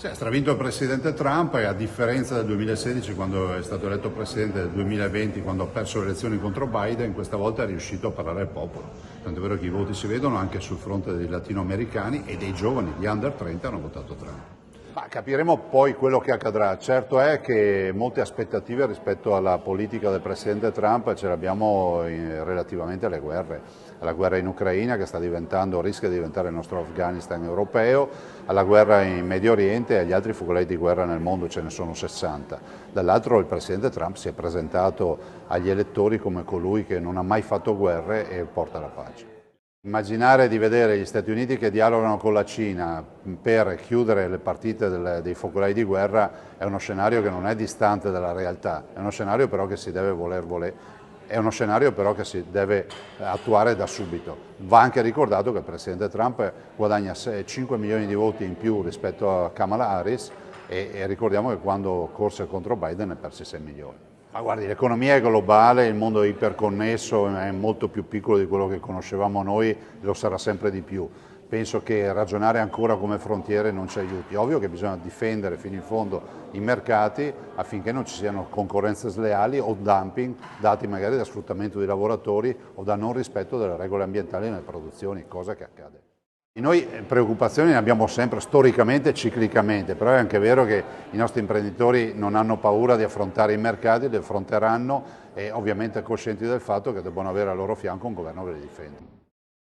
Sì, ha stravinto il presidente Trump e a differenza del 2016 quando è stato eletto presidente, del 2020 quando ha perso le elezioni contro Biden, questa volta è riuscito a parlare al popolo. Tanto è vero che i voti si vedono anche sul fronte dei latinoamericani e dei giovani, gli under 30 hanno votato Trump. Ma capiremo poi quello che accadrà. Certo è che molte aspettative rispetto alla politica del presidente Trump ce le abbiamo relativamente alle guerre, alla guerra in Ucraina che rischia di diventare il nostro Afghanistan europeo, alla guerra in Medio Oriente e agli altri focolai di guerra nel mondo, ce ne sono 60. Dall'altro il presidente Trump si è presentato agli elettori come colui che non ha mai fatto guerre e porta la pace. Immaginare di vedere gli Stati Uniti che dialogano con la Cina per chiudere le partite dei focolai di guerra è uno scenario che non è distante dalla realtà, è uno scenario però che si deve è uno scenario però che si deve attuare da subito. Va anche ricordato che il Presidente Trump guadagna 5 milioni di voti in più rispetto a Kamala Harris e ricordiamo che quando corse contro Biden ne perse 6 milioni. Ma guardi, l'economia è globale, il mondo è iperconnesso, è molto più piccolo di quello che conoscevamo noi, lo sarà sempre di più. Penso che ragionare ancora come frontiere non ci aiuti. Ovvio che bisogna difendere fino in fondo i mercati affinché non ci siano concorrenze sleali o dumping dati magari da sfruttamento di lavoratori o da non rispetto delle regole ambientali nelle produzioni, cosa che accade. Noi preoccupazioni ne abbiamo sempre, storicamente e ciclicamente, però è anche vero che i nostri imprenditori non hanno paura di affrontare i mercati, li affronteranno e ovviamente coscienti del fatto che debbano avere al loro fianco un governo che li difenda.